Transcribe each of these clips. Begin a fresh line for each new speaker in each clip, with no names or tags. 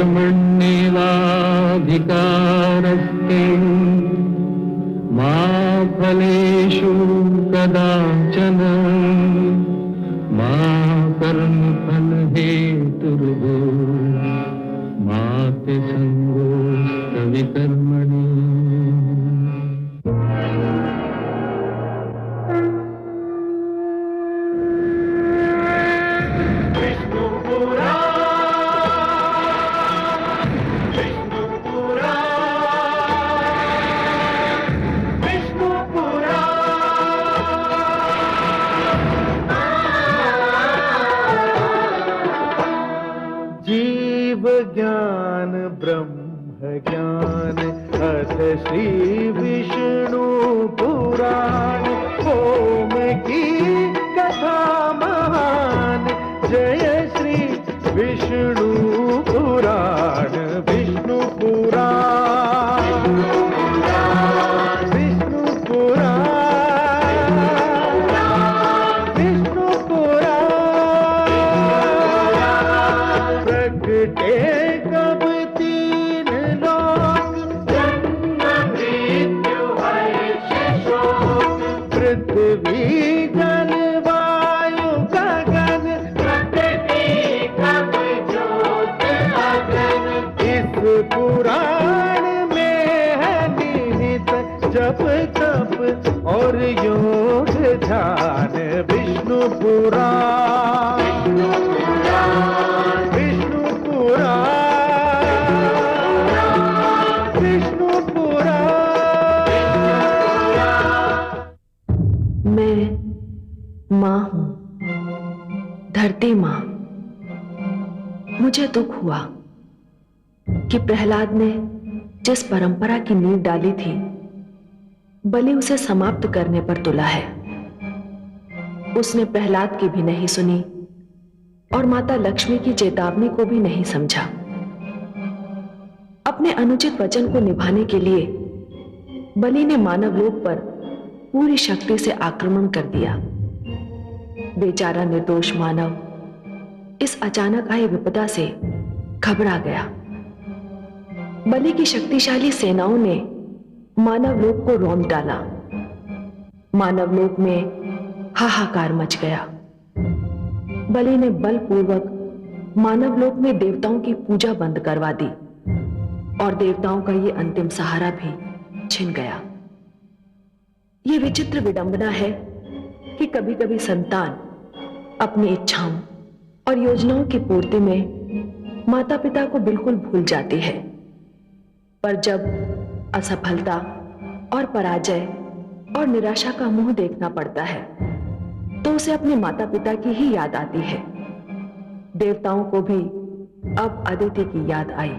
कर्मण्येवाधिकारस्ते मा फलेषु कदाचन मा कर्मफलहेतुर्भूः मा ते संगोऽस्त्वविकर्मणि।
ज्ञान ब्रह्म ज्ञान अथ श्री विष्णु पुराण ओम की कथा महान जय श्री विष्णु पुराण विष्णु पुराण विष्णु पुराण विष्णु पुराण प्रगटे पृथ्वी जल वायु गगन ज्योत अगन इस पुराण में है निहित जप तप और योग ध्यान विष्णु पुराण विष्णु पुराण विष्णु पुराण।
मैं माँ हूं, धरती माँ। मुझे दुख हुआ कि प्रहलाद ने जिस परंपरा की नींव डाली थी, बलि उसे समाप्त करने पर तुला है। उसने प्रहलाद की भी नहीं सुनी और माता लक्ष्मी की चेतावनी को भी नहीं समझा। अपने अनुचित वचन को निभाने के लिए बलि ने मानवलोक पर पूरी शक्ति से आक्रमण कर दिया। बेचारा निर्दोष मानव इस अचानक आई विपदा से घबरा गया। बलि की शक्तिशाली सेनाओं ने मानवलोक को रौंद डाला। मानवलोक में हाहाकार मच गया। बलि ने बलपूर्वक मानवलोक में देवताओं की पूजा बंद करवा दी और देवताओं का ये अंतिम सहारा भी छिन गया। ये विचित्र विडंबना है कि कभी कभी संतान अपनी इच्छाओं और योजनाओं की पूर्ति में माता पिता को बिल्कुल भूल जाती है, पर जब असफलता और पराजय और निराशा का मुंह देखना पड़ता है तो उसे अपने माता पिता की ही याद आती है। देवताओं को भी अब अदिति की याद आई।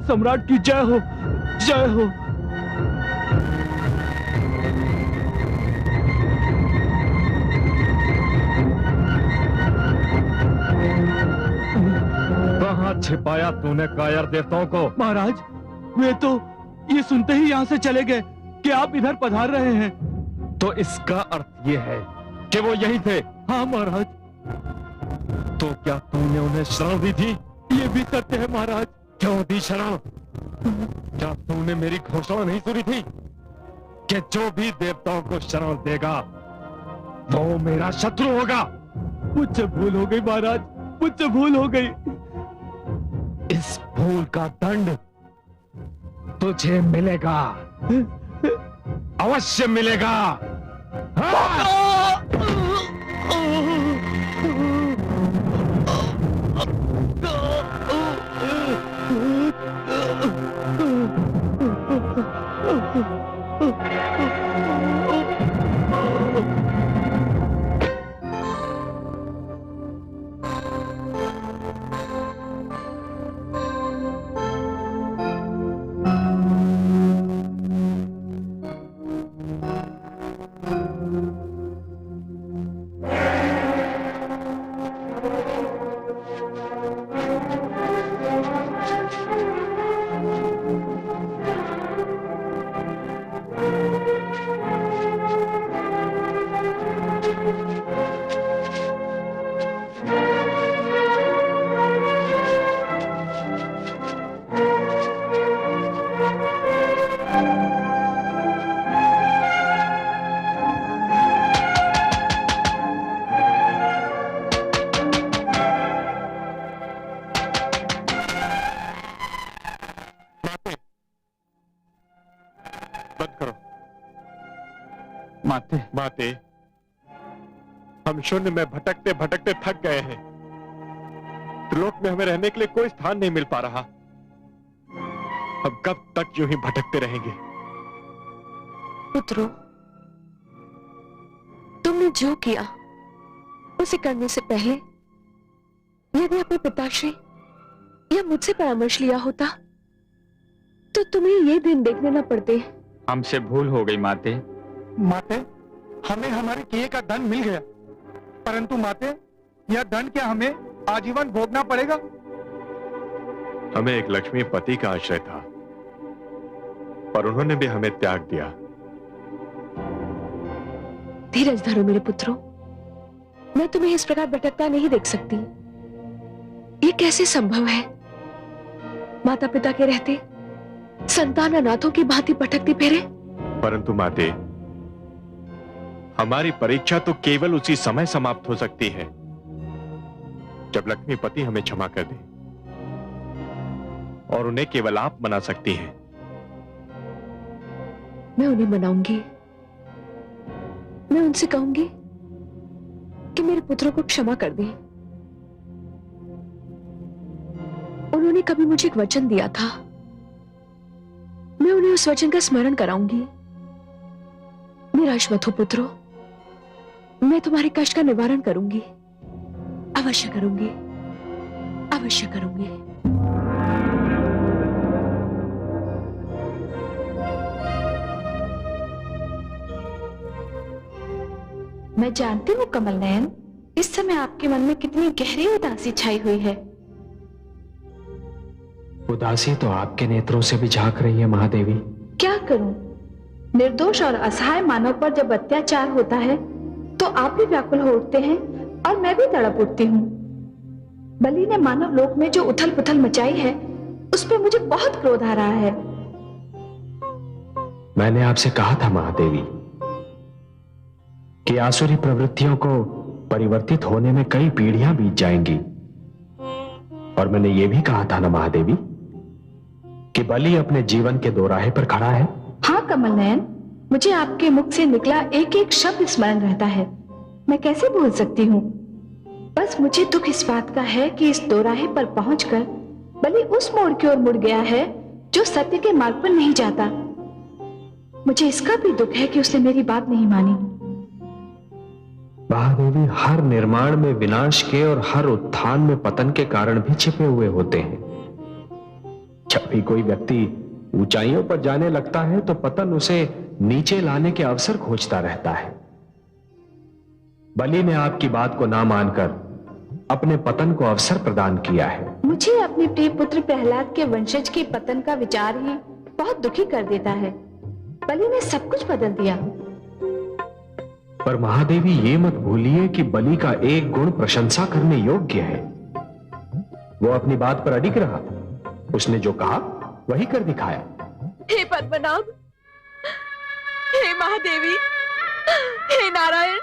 सम्राट की जय हो, जय हो।
कहाँ छिपाया तूने कायर देवताओं को?
महाराज, वे तो ये सुनते ही यहाँ से चले गए कि आप इधर पधार रहे हैं।
तो इसका अर्थ ये है कि वो यही थे?
हाँ महाराज।
तो क्या तूने उन्हें शरण दी थी?
ये भी सत्य है महाराज।
क्यों दी शरण? क्या तूने मेरी घोषणा नहीं सुनी थी कि जो भी देवताओं को शरण देगा वो मेरा शत्रु होगा?
मुझसे भूल हो गई महाराज, मुझसे भूल हो गई।
इस भूल का दंड तुझे मिलेगा, अवश्य मिलेगा। हाँ!
माते, हम शून्य में भटकते भटकते थक गए हैं। त्रिलोक में हमें रहने के लिए कोई स्थान नहीं मिल पा रहा। हम कब तक यूं ही भटकते रहेंगे?
पुत्रो, तुमने जो किया उसे करने से पहले यदि अपने पिताश्री या मुझसे परामर्श लिया होता तो तुम्हें ये दिन देखने न पड़ते।
हमसे भूल हो गई माते।
माते, हमें हमारे किए का दंड मिल गया, परंतु माते, यह दंड क्या हमें आजीवन भोगना पड़ेगा?
हमें एक लक्ष्मी पति का आश्रय था, पर उन्होंने भी हमें त्याग दिया।
धीरज धरो मेरे पुत्रों, मैं तुम्हें इस प्रकार भटकता नहीं देख सकती। ये कैसे संभव है? माता पिता के रहते संतान अनाथों की भांति भटकती फिरे।
परंतु माते, हमारी परीक्षा तो केवल उसी समय समाप्त हो सकती है जब लक्ष्मीपति हमें क्षमा कर दे, और उन्हें केवल आप मना सकती हैं।
मैं उन्हें मनाऊंगी। मैं उनसे कहूंगी कि मेरे पुत्रों को क्षमा कर दें। उन्होंने कभी मुझे एक वचन दिया था, मैं उन्हें उस वचन का स्मरण कराऊंगी। निराश मत हो पुत्रों, मैं तुम्हारे कष्ट का निवारण करूंगी, अवश्य करूंगी, अवश्य करूंगी।
मैं जानती हूँ कमल नयन, इस समय आपके मन में कितनी गहरी उदासी छाई हुई है।
उदासी तो आपके नेत्रों से भी झांक रही है महादेवी।
क्या करूं? निर्दोष और असहाय मानव पर जब अत्याचार होता है तो आप भी व्याकुल हो उठते हैं और मैं भी तड़प उठती हूँ। बलि ने मानव लोक में जो उथल पुथल मचाई है उस पर मुझे बहुत क्रोध आ रहा है।
मैंने आपसे कहा था महादेवी कि आसुरी प्रवृत्तियों को परिवर्तित होने में कई पीढ़ियां बीत जाएंगी, और मैंने यह भी कहा था ना महादेवी कि बलि अपने जीवन के दोराहे पर खड़ा है।
हाँ कमल नयन, मुझे आपके मुख से निकला एक एक शब्द स्मरण रहता है, मैं कैसे भूल सकती हूँ। बस मुझे दुख इस बात का है कि इस दोराहे पर पहुंचकर बलि उस मोड़ की ओर मुड़ गया है जो सत्य के मार्ग पर नहीं जाता। मुझे इसका भी दुख है कि उसने मेरी बात नहीं मानी।
महादेवी, हर निर्माण में विनाश के और हर उत्थान में पतन के कारण भी छिपे हुए होते हैं। जब भी कोई व्यक्ति ऊंचाइयों पर जाने लगता है तो पतन उसे नीचे लाने के अवसर खोजता रहता है। बलि ने आपकी बात को ना मानकर अपने पतन को अवसर प्रदान किया है।
मुझे अपने प्रिय पुत्र प्रहलाद के वंशज के पतन का विचार ही बहुत दुखी कर देता है। बलि ने सब कुछ बदल दिया।
पर महादेवी ये मत भूलिए कि बलि का एक गुण प्रशंसा करने योग्य है। वो अपनी बात पर अडिग रहा। उसने जो कहा वही कर दिखाया।
हे पद्मनाभ, हे महादेवी, हे नारायण,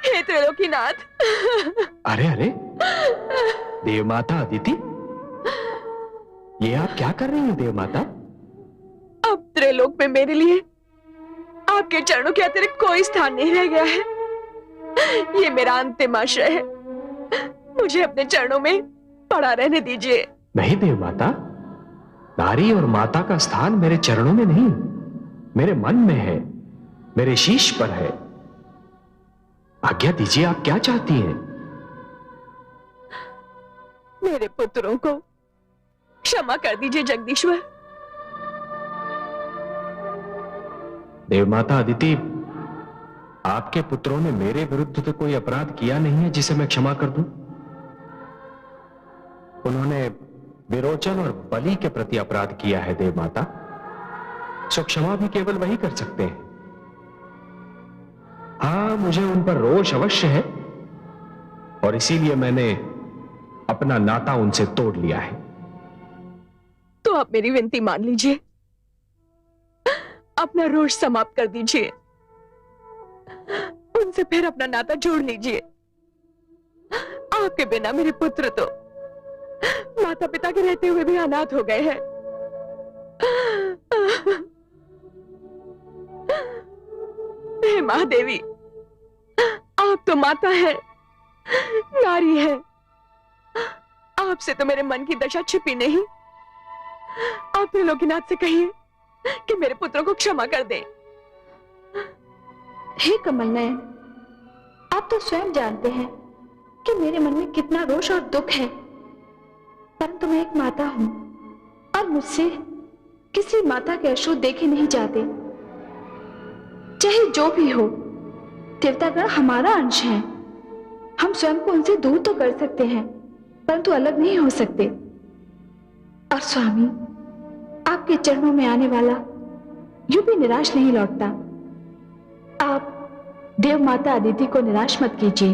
हे त्रिलोकीनाथ।
अरे अरे, देवमाता अदिति, ये आप क्या कर रही हैं देवमाता?
अब त्रिलोक में मेरे लिए आपके चरणों के अतिरिक्त कोई स्थान नहीं रह गया है। ये मेरा अंतिम आश्रय है। मुझे अपने चरणों में पड़ा रहने दीजिए।
नहीं देवमाता, नारी और माता का स्थान मेरे चरणों में नहीं, मेरे मन में है, मेरे शीश पर है। आज्ञा दीजिए, आप क्या चाहती हैं?
मेरे पुत्रों को क्षमा कर दीजिए जगदीश्वर।
देवमाता अदिति, आपके पुत्रों ने मेरे विरुद्ध तो कोई अपराध किया नहीं है जिसे मैं क्षमा कर दूं। उन्होंने विरोचन और बलि के प्रति अपराध किया है देवमाता, सो क्षमा भी केवल वही कर सकते हैं। हां, मुझे उन पर रोष अवश्य है और इसीलिए मैंने अपना नाता उनसे तोड़ लिया है।
तो आप मेरी विनती मान लीजिए, अपना रोष समाप्त कर दीजिए, उनसे फिर अपना नाता जोड़ लीजिए। आपके बिना मेरे पुत्र तो माता पिता के रहते हुए भी अनाथ हो गए हैं। हे महादेवी, आप तो माता है, नारी है। आपसे तो मेरे मन की दशा छिपी नहीं। आप त्रिलोकीनाथ से कहिए कि मेरे पुत्रों को क्षमा कर दें।
हे कमल नयन, आप तो स्वयं जानते हैं कि मेरे मन में कितना रोष और दुख है, परंतु मैं एक माता हूं और मुझसे किसी माता के अश्रु देखे नहीं जाते। चाहे जो भी हो, देवतागण हमारा अंश है। हम स्वयं को उनसे दूर तो कर सकते हैं, परंतु अलग नहीं हो सकते। और स्वामी, आपके चरणों में आने वाला यूं भी निराश नहीं लौटता। आप देव माता अदिति को निराश मत कीजिए।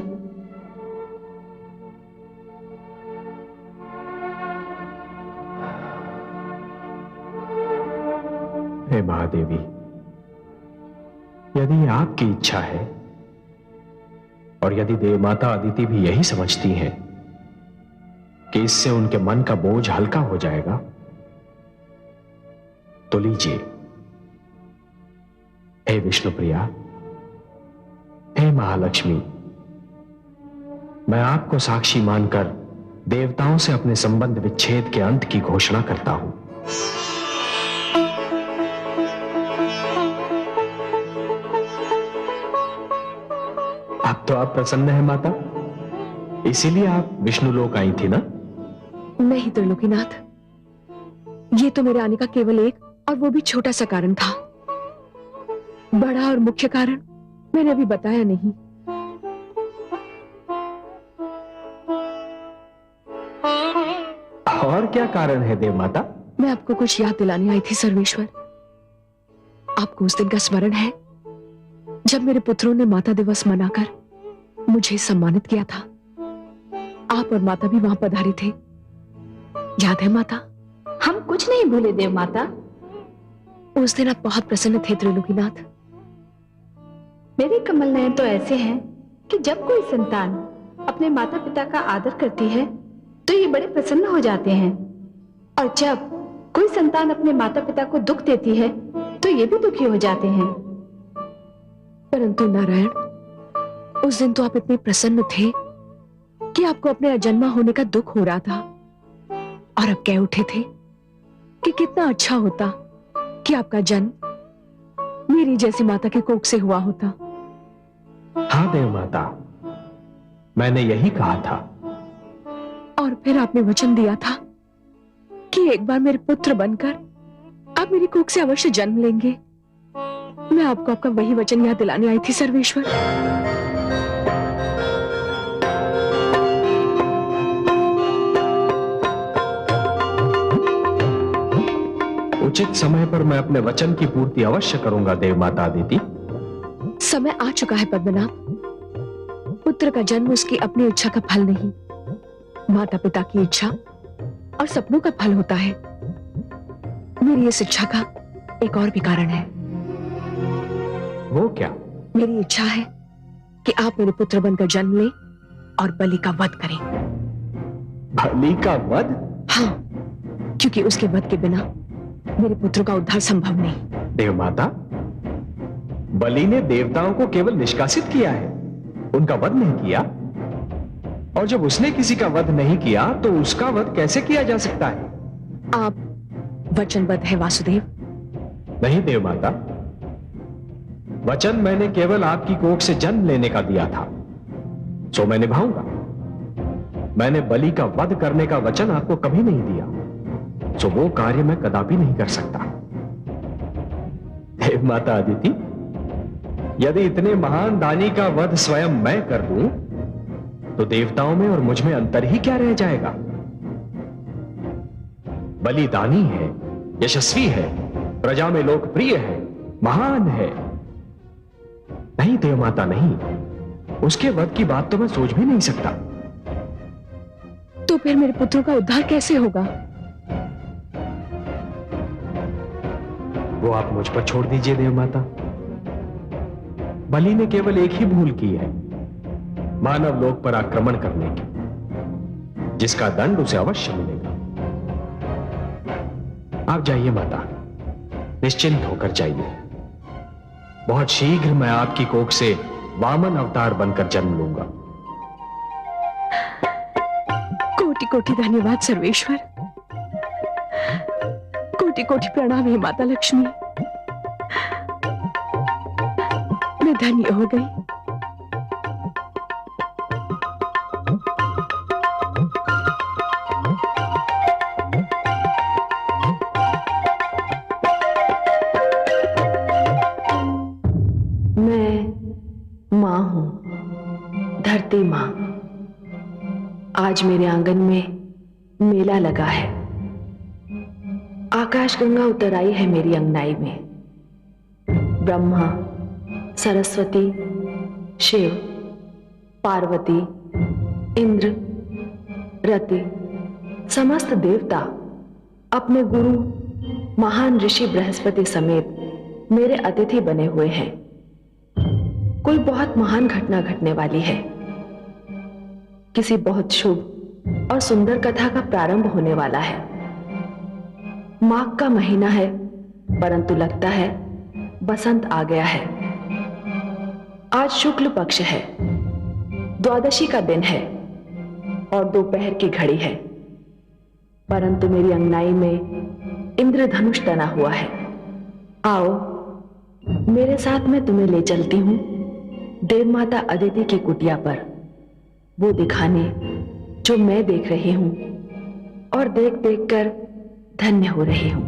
हे महादेवी, यदि आपकी इच्छा है और यदि देवमाता अदिति भी यही समझती हैं कि इससे उनके मन का बोझ हल्का हो जाएगा, तो लीजिए। हे विष्णुप्रिया, हे महालक्ष्मी, मैं आपको साक्षी मानकर देवताओं से अपने संबंध विच्छेद के अंत की घोषणा करता हूं। अब तो आप प्रसन्न हैं माता, इसीलिए आप विष्णु लोक आई थी ना?
नहीं त्रिलोकीनाथ, ये तो मेरे आने का केवल एक और वो भी छोटा सा कारण था। बड़ा और मुख्य कारण मैंने अभी बताया नहीं।
और क्या कारण है देवमाता?
मैं आपको कुछ याद दिलाने आई थी सर्वेश्वर। आपको उस दिन का स्मरण है जब मेरे पुत्रों ने माता दिवस मनाकर मुझे सम्मानित किया था? आप और माता भी वहां पधारे थे, याद है माता?
हम कुछ नहीं भूले देव माता।
उस दिन आप बहुत प्रसन्न थे त्रिलोकीनाथ।
मेरे कमल नयन तो ऐसे हैं कि जब कोई संतान अपने माता पिता का आदर करती है तो ये बड़े प्रसन्न हो जाते हैं, और जब कोई संतान अपने माता पिता को दुख देती है तो ये भी दुखी हो जाते हैं।
परंतु नारायण, उस दिन तो आप इतने प्रसन्न थे कि आपको अपने अजन्मा होने का दुख हो रहा था, और अब कह उठे थे कि कितना अच्छा होता कि आपका जन्म मेरी जैसी माता के कोख से हुआ होता।
हाँ देव माता, मैंने यही कहा था।
और फिर आपने वचन दिया था कि एक बार मेरे पुत्र बनकर आप मेरी कोख से अवश्य जन्म लेंगे। मैं आपको आपका वही वचन याद दिलाने आई थी सर्वेश्वर।
उचित समय पर मैं अपने वचन की पूर्ति अवश्य करूंगा देव माता अदिति।
समय आ चुका है पद्मनाभ। पुत्र का जन्म उसकी अपनी इच्छा का फल नहीं, माता पिता की इच्छा और सपनों का फल होता है। मेरी इस इच्छा का एक और भी कारण है।
वो क्या?
मेरी इच्छा है कि आप मेरे पुत्र बनकर जन्म लें और बलि का वध करें।
बलि का वध?
हाँ, क्योंकि उसके वध के बिना मेरे पुत्र का उद्धार संभव नहीं।
देव माता, बलि ने देवताओं को केवल निष्कासित किया है, उनका वध नहीं किया। और जब उसने किसी का वध नहीं किया तो उसका वध कैसे किया जा सकता है?
आप वचनबद्ध है वासुदेव?
नहीं देव माता, वचन मैंने केवल आपकी कोख से जन्म लेने का दिया था, सो मैं निभाऊंगा। मैंने बलि का वध करने का वचन आपको कभी नहीं दिया, सो वो कार्य मैं कदापि नहीं कर सकता। देव माता अदिति, यदि इतने महान दानी का वध स्वयं मैं कर दूं, तो देवताओं में और मुझ में अंतर ही क्या रह जाएगा? बलि दानी है, यशस्वी है, प्रजा में लोकप्रिय है, महान है। नहीं देव माता, नहीं, उसके वध की बात तो मैं सोच भी नहीं सकता।
तो फिर मेरे पुत्रों का उद्धार कैसे होगा?
वो आप मुझ पर छोड़ दीजिए देव माता। बलि ने केवल एक ही भूल की है, मानव लोक पर आक्रमण करने की, जिसका दंड उसे अवश्य मिलेगा। आप जाइए माता, निश्चिंत होकर जाइए। बहुत शीघ्र मैं आपकी कोख से वामन अवतार बनकर जन्म लूंगा।
कोटि कोटि धन्यवाद सर्वेश्वर। कोटि कोटि प्रणाम हे माता लक्ष्मी। मैं धन्य हो गई।
मां हूं, धरती मां। आज मेरे आंगन में मेला लगा है। आकाश गंगा उतर आई है मेरी अंगनाई में। ब्रह्मा, सरस्वती, शिव, पार्वती, इंद्र, रति, समस्त देवता अपने गुरु महान ऋषि बृहस्पति समेत मेरे अतिथि बने हुए हैं। कोई बहुत महान घटना घटने वाली है। किसी बहुत शुभ और सुंदर कथा का प्रारंभ होने वाला है। माघ का महीना है, परंतु लगता है बसंत आ गया है। आज शुक्ल पक्ष है, द्वादशी का दिन है और दोपहर की घड़ी है, परंतु मेरी अंगनाई में इंद्रधनुष तना हुआ है। आओ, मेरे साथ मैं तुम्हें ले चलती हूं देव माता अदिति की कुटिया पर, वो दिखाने जो मैं देख रही हूं और देख देख कर धन्य हो रही हूं।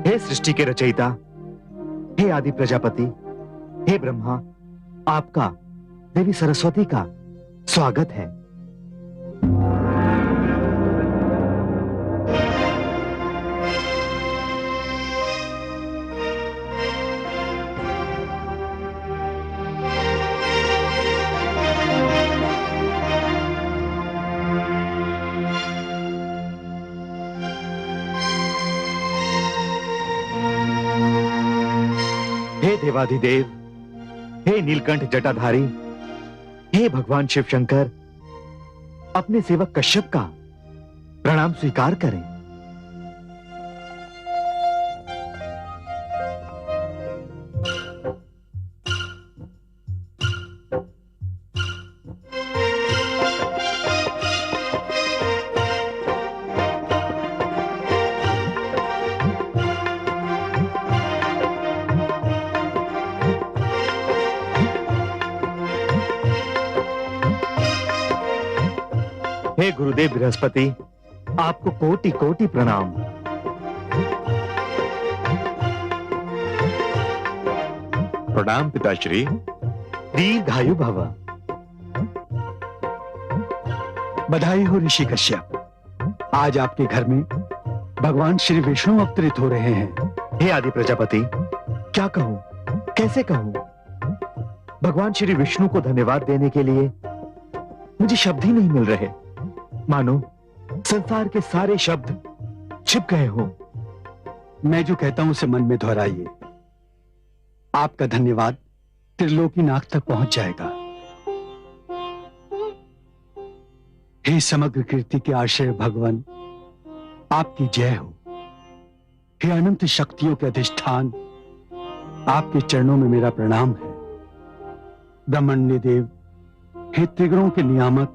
हे सृष्टि के रचयिता, हे आदि प्रजापति, हे ब्रह्मा, आपका देवी सरस्वती का स्वागत है। हे देवाधिदेव, हे नीलकंठ जटाधारी, हे भगवान शिव शंकर, अपने सेवक कश्यप का प्रणाम स्वीकार करें। हे गुरुदेव बृहस्पति, आपको कोटि कोटि प्रणाम।
प्रणाम पिताश्री।
दीर्घायु भव।
बधाई हो ऋषि कश्यप, आज आपके घर में भगवान श्री विष्णु अवतरित हो रहे हैं।
हे आदि प्रजापति, क्या कहूं, कैसे कहूं? भगवान श्री विष्णु को धन्यवाद देने के लिए मुझे शब्द ही नहीं मिल रहे। मानो संसार के सारे शब्द छिप गए हों।
मैं जो कहता हूं उसे मन में दोहराइए। आपका धन्यवाद त्रिलोकीनाथ तक पहुंच जाएगा। हे समग्र कीर्ति के आश्रय भगवान, आपकी जय हो। हे अनंत शक्तियों के अधिष्ठान, आपके चरणों में मेरा प्रणाम है। ब्रह्मण्य देव, हे त्रिगुणों के नियामक,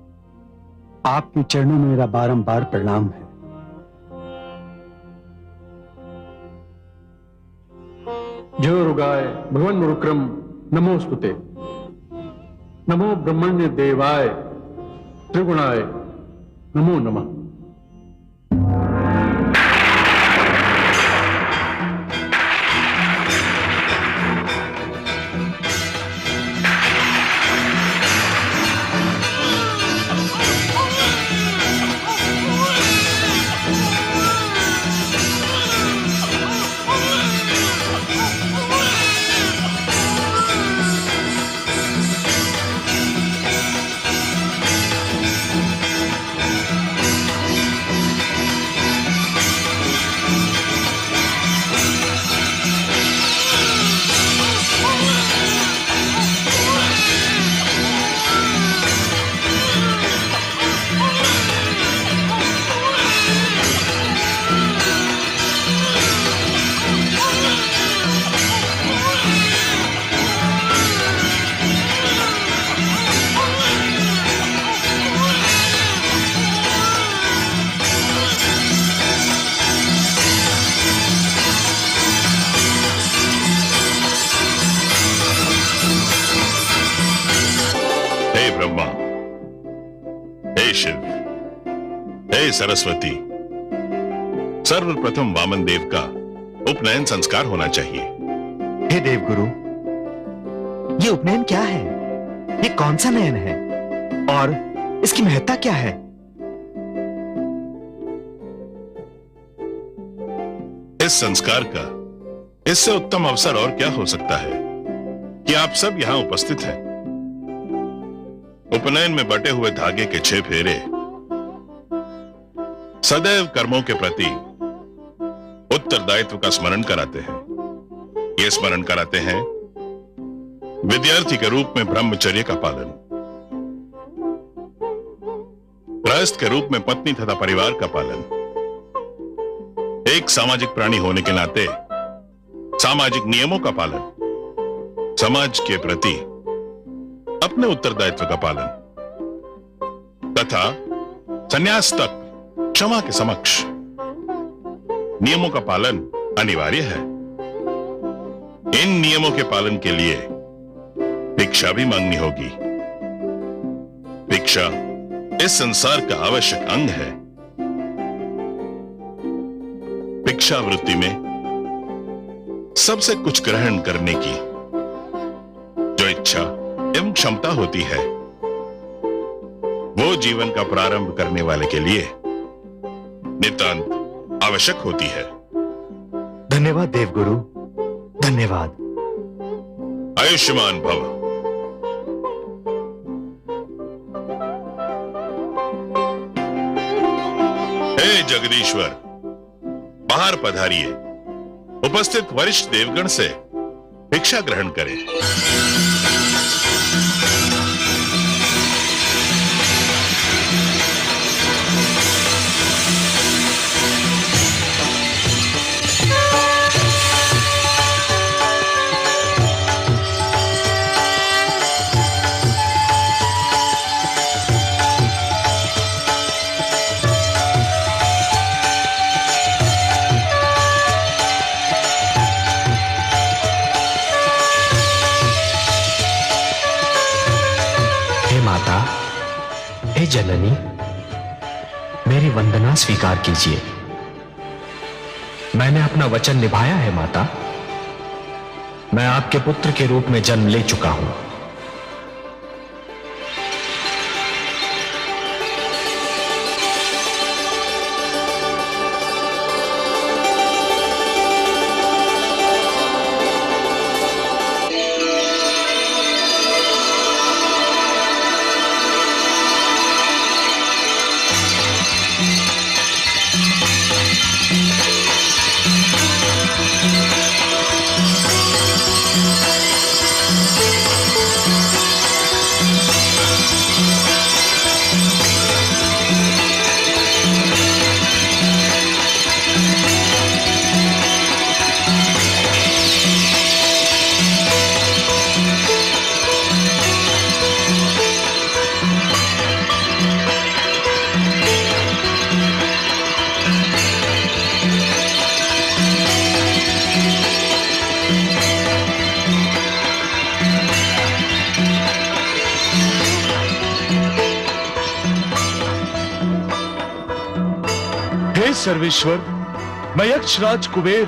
आपके चरणों में मेरा बारंबार प्रणाम है।
जय रुगाय भगवान मुरुक्रम नमोस्तुते। नमो ब्रह्मण्य देवाय त्रिगुणाय नमो नमः।
ब्रह्मा, हे शिव, हे सरस्वती, सर्वप्रथम वामन देव का उपनयन संस्कार होना चाहिए।
हे देवगुरु, ये उपनयन क्या है? ये कौन सा नयन है और इसकी महत्ता क्या है?
इस संस्कार का इससे उत्तम अवसर और क्या हो सकता है कि आप सब यहां उपस्थित हैं। उपनयन में बटे हुए धागे के 6 फेरे सदैव कर्मों के प्रति उत्तरदायित्व का स्मरण कराते हैं। ये स्मरण कराते हैं विद्यार्थी के रूप में ब्रह्मचर्य का पालन, गृहस्थ के रूप में पत्नी तथा परिवार का पालन, एक सामाजिक प्राणी होने के नाते सामाजिक नियमों का पालन, समाज के प्रति अपने उत्तरदायित्व का पालन तथा संन्यास तक क्षमा के समक्ष नियमों का पालन अनिवार्य है। इन नियमों के पालन के लिए भिक्षा भी मांगनी होगी। भिक्षा इस संसार का आवश्यक अंग है। भिक्षा वृत्ति में सबसे कुछ ग्रहण करने की जो इच्छा एवं क्षमता होती है, वो जीवन का प्रारंभ करने वाले के लिए नितांत आवश्यक होती है।
धन्यवाद देवगुरु, धन्यवाद।
आयुष्मान भव। हे जगदीश्वर, बाहर पधारिए। उपस्थित वरिष्ठ देवगण से भिक्षा ग्रहण करें।
जननी, मेरी वंदना स्वीकार कीजिए। मैंने अपना वचन निभाया है माता। मैं आपके पुत्र के रूप में जन्म ले चुका हूं।
हे सर्वेश्वर, मैं यक्षराज कुबेर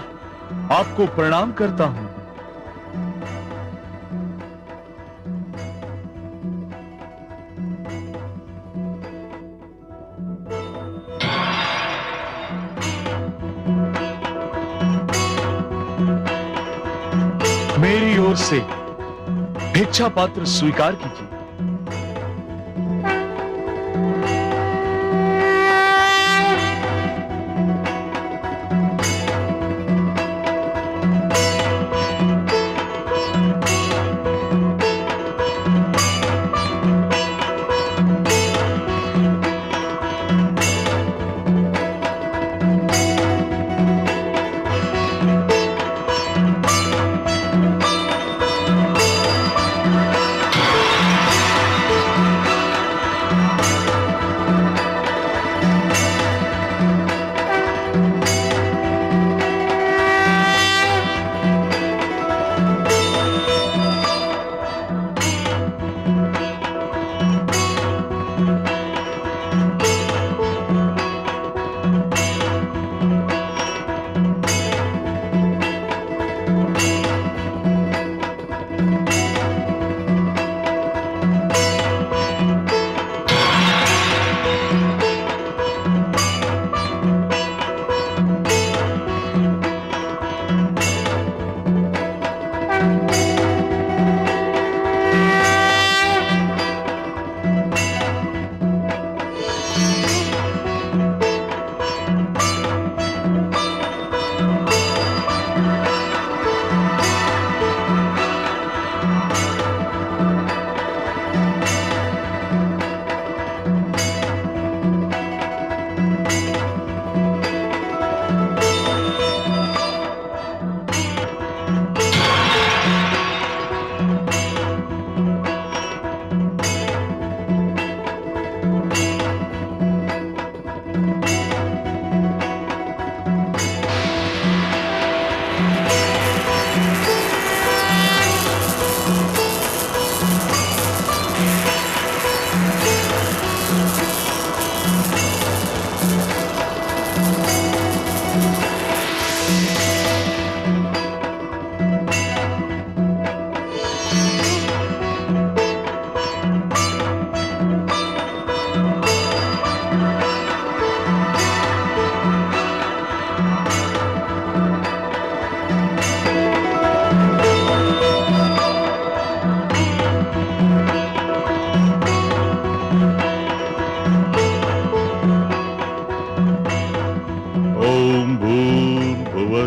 आपको प्रणाम करता हूं। मेरी ओर से भिक्षा पात्र स्वीकार कीजिए।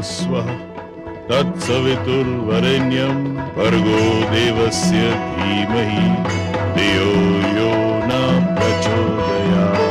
स्वः तत्सवितुर्वरेण्यं भर्गो देवस्य धीमहि धियो यो न प्रचोदयात्।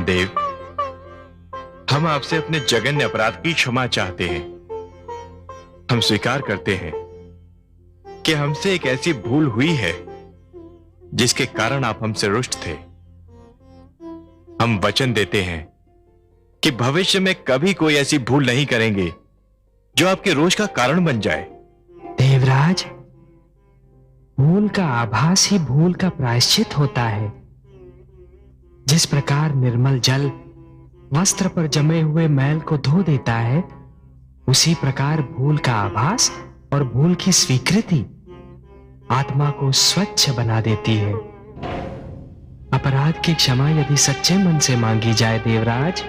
भगवान देव, हम आपसे अपने जघन्य अपराध की क्षमा चाहते हैं। हम स्वीकार करते हैं कि हमसे एक ऐसी भूल हुई है जिसके कारण आप हमसे रुष्ट थे। हम वचन देते हैं कि भविष्य में कभी कोई ऐसी भूल नहीं करेंगे जो आपके रोष का कारण बन जाए।
देवराज, भूल का आभास ही भूल का प्रायश्चित होता है। जिस प्रकार निर्मल जल वस्त्र पर जमे हुए मैल को धो देता है, उसी प्रकार भूल का आभास और भूल की स्वीकृति आत्मा को स्वच्छ बना देती है। अपराध की क्षमा यदि सच्चे मन से मांगी जाए देवराज,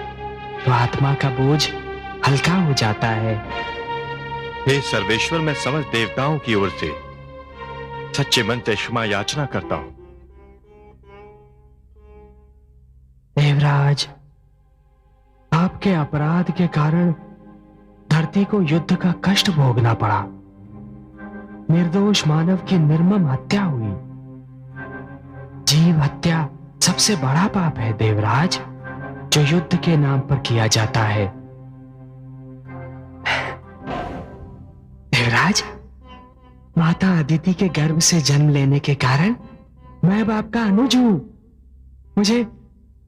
तो आत्मा का बोझ हल्का हो जाता है।
हे सर्वेश्वर, मैं समस्त देवताओं की ओर से सच्चे मन से क्षमा याचना करता हूं।
देवराज, आपके अपराध के कारण धरती को युद्ध का कष्ट भोगना पड़ा। निर्दोष मानव की निर्मम हत्या हुई। जीव हत्या सबसे बड़ा पाप है देवराज, जो युद्ध के नाम पर किया जाता है। देवराज, माता अदिति के गर्भ से जन्म लेने के कारण मैं बाप का अनुज हूं।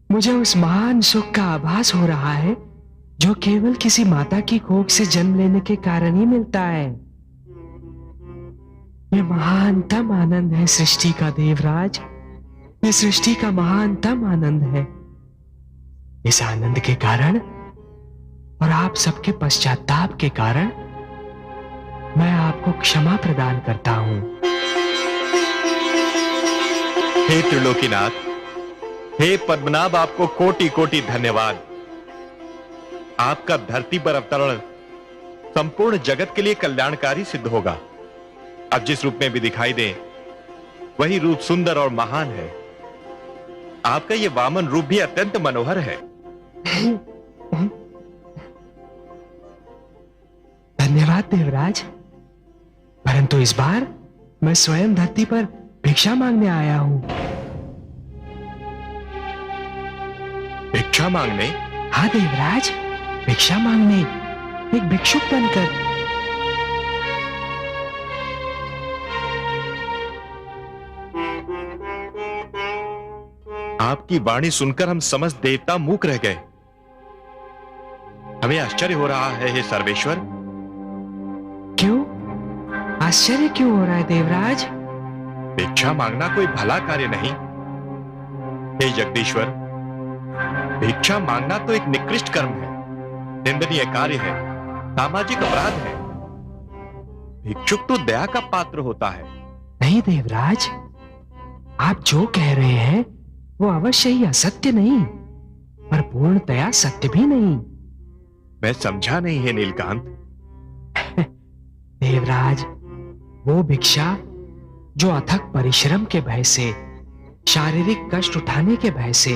मुझे उस महान सुख का आभास हो रहा है जो केवल किसी माता की कोख से जन्म लेने के कारण ही मिलता है। ये महानतम आनंद है सृष्टि का देवराज। ये सृष्टि का महानतम आनंद है। इस आनंद के कारण और आप सबके पश्चाताप के कारण मैं आपको क्षमा प्रदान करता हूं।
हे त्रिलोकीनाथ, हे पद्मनाभ, आपको कोटि कोटि धन्यवाद। आपका धरती पर अवतरण संपूर्ण जगत के लिए कल्याणकारी सिद्ध होगा। अब जिस रूप में भी दिखाई दे, वही रूप सुंदर और महान है। आपका यह वामन रूप भी अत्यंत मनोहर है।
धन्यवाद देवराज, परंतु इस बार मैं स्वयं धरती पर भिक्षा मांगने आया हूं।
भिक्षा मांगने?
हाँ देवराज, भिक्षा मांगने, एक भिक्षुक बनकर।
आपकी वाणी सुनकर हम समस्त देवता मूक रह गए। हमें आश्चर्य हो रहा है हे सर्वेश्वर।
क्यों आश्चर्य क्यों हो रहा है देवराज?
भिक्षा मांगना कोई भला कार्य नहीं। हे जगदीश्वर, भिक्षा मांगना तो एक निकृष्ट कर्म है, निंदनीय कार्य है, सामाजिक अपराध है। भिक्षुक तो दया का पात्र होता है।
नहीं देवराज, आप जो कह रहे हैं वो अवश्य ही असत्य नहीं, पर पूर्णतया सत्य भी नहीं।
मैं समझा नहीं है नीलकांत।
देवराज, वो भिक्षा जो अथक परिश्रम के भय से, शारीरिक कष्ट उठाने के भय से,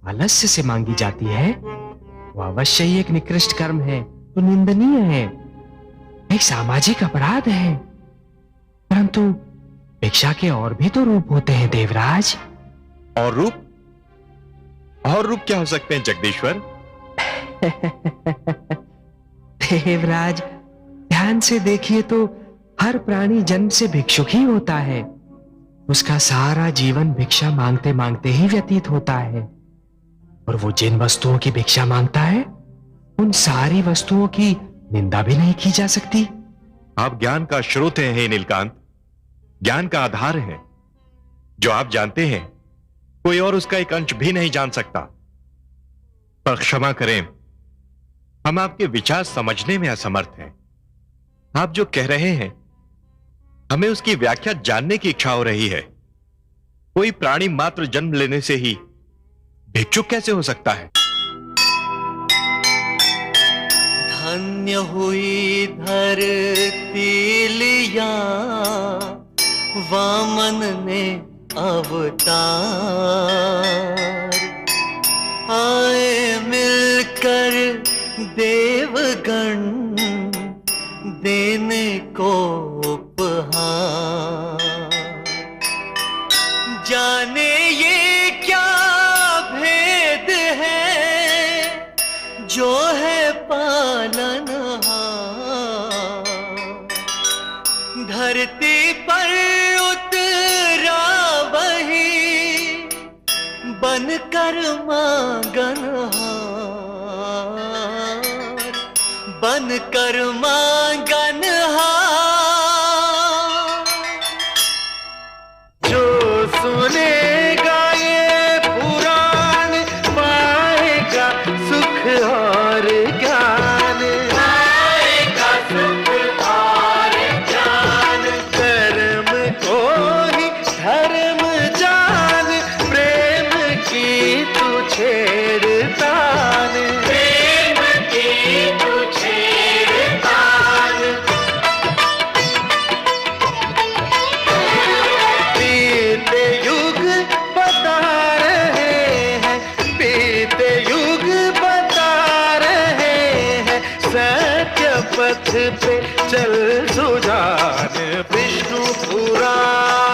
आलस्य से मांगी जाती है, वो अवश्य ही एक निकृष्ट कर्म है, तो निंदनीय है, एक सामाजिक अपराध है। परंतु भिक्षा के और भी तो रूप होते हैं देवराज।
और रूप? और रूप क्या हो सकते हैं जगदीश्वर?
देवराज, ध्यान से देखिए तो हर प्राणी जन्म से भिक्षुक ही होता है। उसका सारा जीवन भिक्षा मांगते मांगते ही व्यतीत होता है, और वो जिन वस्तुओं की भिक्षा मांगता है, उन सारी वस्तुओं की निंदा भी नहीं की जा सकती।
आप ज्ञान का स्रोत हैं हे नीलकांत, ज्ञान का आधार है। जो आप जानते हैं कोई और उसका एक अंश भी नहीं जान सकता। पर क्षमा करें, हम आपके विचार समझने में असमर्थ हैं। आप जो कह रहे हैं, हमें उसकी व्याख्या जानने की इच्छा हो रही है। कोई प्राणी मात्र जन्म लेने से ही भिक्षुक कैसे हो सकता है?
धन्य हुई धरती लिया वामन ने अवतार, आए मिलकर देवगण देने को उपहार। जाने ये क्या भेद है धरती पर उतरा वही बनकर मांगनहार, बनकर मांगनहार। जो सुनेगा ये पुराण पाएगा सुख और ज्ञान, पाएगा सुख और ज्ञान। कर्म को ही धर्म जान, प्रेम की तू छेड़तान, प्रेम की तू छेड़तान। बीते युग बता रहे हैं, बीते युग बता रहे हैं, सत्य पथ पे चल सुजान। विष्णु पुराण